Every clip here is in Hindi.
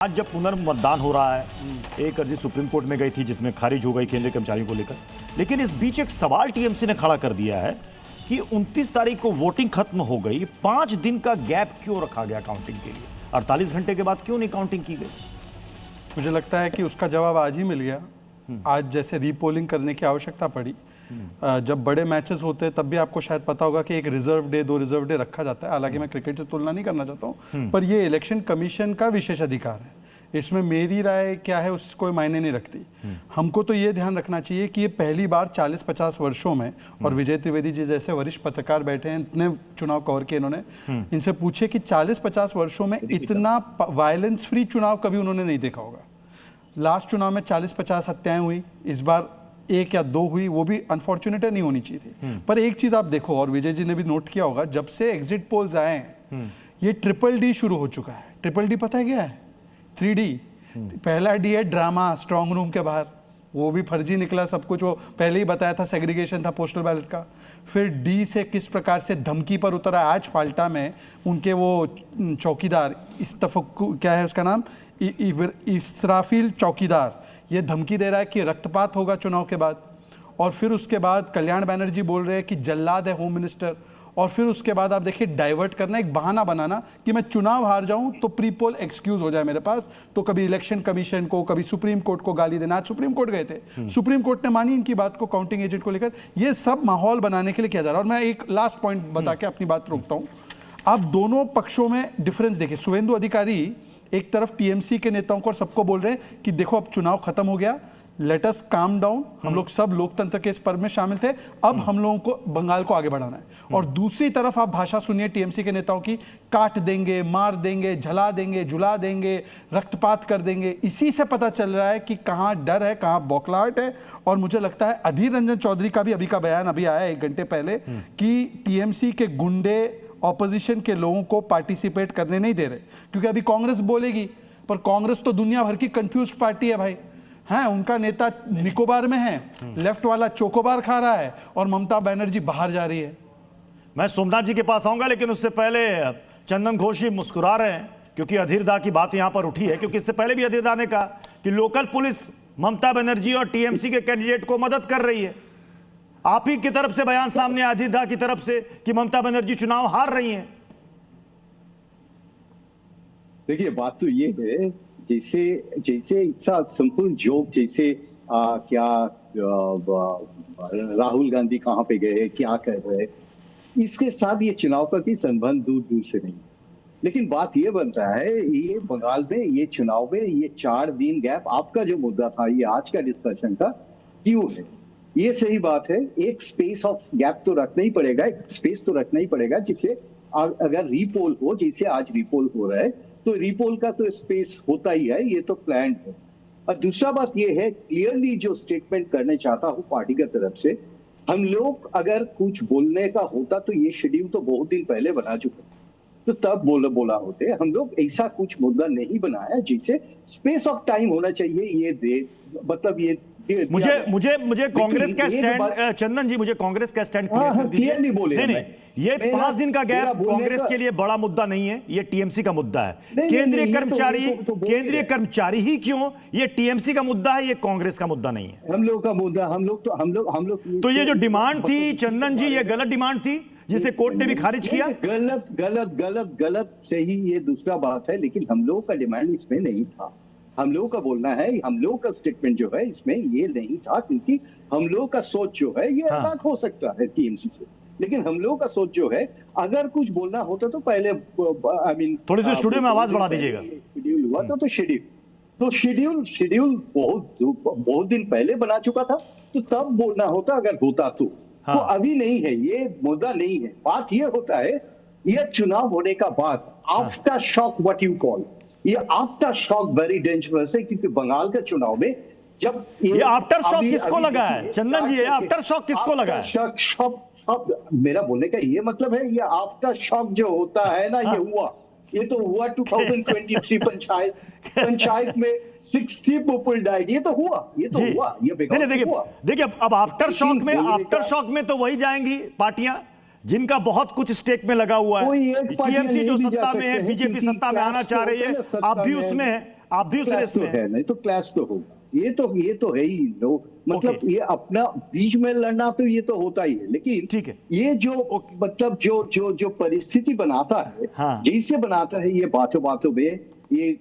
आज जब पुनर्मतदान हो रहा है, एक अर्जी सुप्रीम कोर्ट में गई थी जिसमें खारिज हो गई केंद्रीय कर्मचारियों को लेकर, लेकिन इस बीच एक सवाल टीएमसी ने खड़ा कर दिया है कि 29 तारीख को वोटिंग खत्म हो गई, 5 दिन का गैप क्यों रखा गया काउंटिंग के लिए? 48 घंटे के बाद क्यों नहीं काउंटिंग की गई? मुझे लगता है कि उसका जवाब आज ही मिल गया। आज जैसे रीपोलिंग करने की आवश्यकता पड़ी, जब बड़े मैचेस होते हैं तब भी आपको शायद पता होगा कि एक रिजर्व डे, 2 रिजर्व डे रखा जाता है। हालांकि मैं क्रिकेट से तुलना नहीं करना चाहता हूँ, पर ये इलेक्शन कमीशन का विशेष अधिकार है। इसमें मेरी राय क्या है उससे कोई मायने नहीं रखती। हमको तो ये ध्यान रखना चाहिए कि ये पहली बार 40-50 वर्षों में, और विजय त्रिवेदी जी जैसे वरिष्ठ पत्रकार बैठे हैं, इतने चुनाव कवर किए इन्होंने, इनसे पूछे कि 40-50 वर्षों में इतना वायलेंस फ्री चुनाव कभी उन्होंने नहीं देखा होगा। लास्ट चुनाव में 40-50 हत्याएं हुई, इस बार 1 या 2 हुई, वो भी अनफॉर्चुनेट नहीं होनी चाहिए थी। पर एक चीज आप देखो, और विजय जी ने भी नोट किया होगा, जब से एग्जिट पोल्स आए हैं ये ट्रिपल-D शुरू हो चुका है। ट्रिपल-D पता है क्या है? 3D। पहला D है ड्रामा, स्ट्रांग रूम के बाहर, वो भी फर्जी निकला सब कुछ, वो पहले ही बताया था, सेग्रीगेशन था पोस्टल बैलेट का। फिर D से किस प्रकार से धमकी पर उतरा। आज फाल्टा में उनके वो चौकीदार, क्या है उसका नाम, इसराफिल चौकीदार, ये धमकी दे रहा है कि रक्तपात होगा चुनाव के बाद। और फिर उसके बाद कल्याण बैनर्जी बोल रहे हैं कि जल्लाद है होम मिनिस्टर। और फिर उसके बाद आप देखिए डाइवर्ट करना, एक बहाना बनाना कि मैं चुनाव हार जाऊं तो प्री पोल एक्सक्यूज हो जाए मेरे पास, तो कभी इलेक्शन कमीशन को, कभी सुप्रीम कोर्ट को गाली देना। आज सुप्रीम कोर्ट गए थे, सुप्रीम कोर्ट ने मानी इनकी बात को, काउंटिंग एजेंट को लेकर। ये सब माहौल बनाने के लिए किया जा रहा है। और मैं एक लास्ट पॉइंट बता के अपनी बात रोकता हूं। आप दोनों पक्षों में डिफरेंस देखिए। शुभेंदु अधिकारी एक तरफ टीएमसी के नेताओं को और सबको बोल रहे हैं कि देखो अब चुनाव खत्म हो गया, लेट अस काम डाउन, हम लोग सब लोकतंत्र के इस पर्व में शामिल थे, अब हम लोगों को बंगाल को आगे बढ़ाना है। और दूसरी तरफ आप भाषा सुनिए टीएमसी के नेताओं की, काट देंगे, मार देंगे, जला देंगे, जुला देंगे, रक्तपात कर देंगे। इसी से पता चल रहा है कि कहां डर है, कहां बौखलाहट है। और मुझे लगता है अधीर रंजन चौधरी का भी अभी का बयान अभी आया 1 घंटे पहले कि टीएमसी के गुंडे ऑपोजिशन के लोगों को पार्टिसिपेट करने नहीं दे रहे, क्योंकि अभी कांग्रेस बोलेगी, पर कांग्रेस तो दुनिया भर की कंफ्यूज्ड पार्टी है भाई। हैं, उनका नेता निकोबार में है, लेफ्ट वाला चोकोबार खा रहा है, और ममता बनर्जी बाहर जा रही है। मैं सोमनाथ जी के पास आऊंगा, लेकिन उससे पहले चंदन घोष जी मुस्कुरा रहे हैं क्योंकि अधीर दा की बात यहां पर उठी है, क्योंकि इससे पहले भी अधीर दा ने कहा कि लोकल पुलिस ममता बनर्जी और टीएमसी के कैंडिडेट को मदद कर रही है। आप ही की तरफ से बयान सामने अधीर दा की तरफ से कि ममता बनर्जी चुनाव हार रही हैं। देखिए बात तो ये है, जैसे इट्स अ सिंपल जोक, जैसे राहुल गांधी कहाँ पे गए, क्या कर रहे, इसके साथ ये चुनाव का भी संबंध दूर दूर से नहीं। लेकिन बात ये बनता है, ये बंगाल में ये चुनाव में ये 4 दिन गैप, आपका जो मुद्दा था ये आज का डिस्कशन का, क्यों है? ये सही बात है, एक स्पेस ऑफ गैप तो रखना ही पड़ेगा, एक स्पेस तो रखना ही पड़ेगा, जिससे अगर रीपोल हो, जैसे आज रीपोल हो रहा है, तो रीपोल का तो स्पेस होता ही है, ये तो प्लान है। और दूसरा बात ये है, क्लियरली जो स्टेटमेंट करने चाहता हूँ पार्टी की तरफ से, हम लोग अगर कुछ बोलने का होता तो ये शेड्यूल तो बहुत दिन पहले बना चुका, तो तब बोला होते। हम लोग ऐसा कुछ मुद्दा नहीं बनाया, जिसे स्पेस ऑफ टाइम होना चाहिए, ये दे, मतलब ये मुझे कांग्रेस का स्टैंड, चंदन जी मुझे कांग्रेस का स्टैंड क्लियर कर दीजिए। नहीं, ये 5 दिन का गैप कांग्रेस के लिए बड़ा मुद्दा नहीं है, ये टीएमसी का मुद्दा है। केंद्रीय कर्मचारी ही क्यों, ये टीएमसी का मुद्दा है, ये कांग्रेस का मुद्दा नहीं है। हम लोग का मुद्दा, हम लोग तो ये जो डिमांड थी चंदन जी, ये गलत डिमांड थी जिसे कोर्ट ने भी खारिज किया। गलत सही, ये दूसरा बात है, लेकिन हम लोग का डिमांड इसमें नहीं था। हम लोगों का बोलना है, हम लोग का स्टेटमेंट जो है इसमें ये नहीं था, क्योंकि हम लोग का सोच जो है ये अलग हो सकता है टीएमसी से, लेकिन हम लोग का सोच जो है, अगर कुछ बोलना होता तो पहले, आई मीन थोड़ी सी स्टूडियो में आवाज बढ़ा दीजिएगा। शेड्यूल हुआ तो शेड्यूल बहुत दिन पहले बना चुका था, तो तब बोलना होता अगर होता तो। तो अभी नहीं है, ये मुद्दा नहीं है। बात ये होता है, ये चुनाव होने का बाद after shock, what you call, ये आफ्टर शॉक वेरी डेंजरस है, क्योंकि बंगाल के चुनाव में जब ये आफ्टर शॉक किसको लगा है चंदन जी? आफ्टर शॉक किसको लगा है? शॉक मेरा बोलने का ये मतलब है, ये आफ्टर शॉक जो होता है ना, ये हुआ, ये तो हुआ 2023 पंचायत में 60 पीपल डाइड, ये तो हुआ, ये बेकार हुआ। देखिए अब आफ्टर शॉक में तो वही जाएंगी पार्टियां जिनका बहुत कुछ स्टेक में लगा हुआ है। टीएमसी जो सत्ता में है, बीजेपी सत्ता में आना चाह रही है, आप भी उसमें है, आप भी उस क्लैश रेस तो में हैं। है, नहीं तो क्लैश तो होगा। ये तो है ही लो, मतलब ओके। ये अपना बीच में लड़ना तो ये तो होता ही है, लेकिन ठीक है। ये जो मतलब जो परिस्थिति बनाता है, हाँ। जैसे बनाता है ये बातों बातों में ये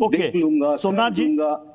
ओके। देख लूंगा, सोमनाथ कर जी, लूंगा,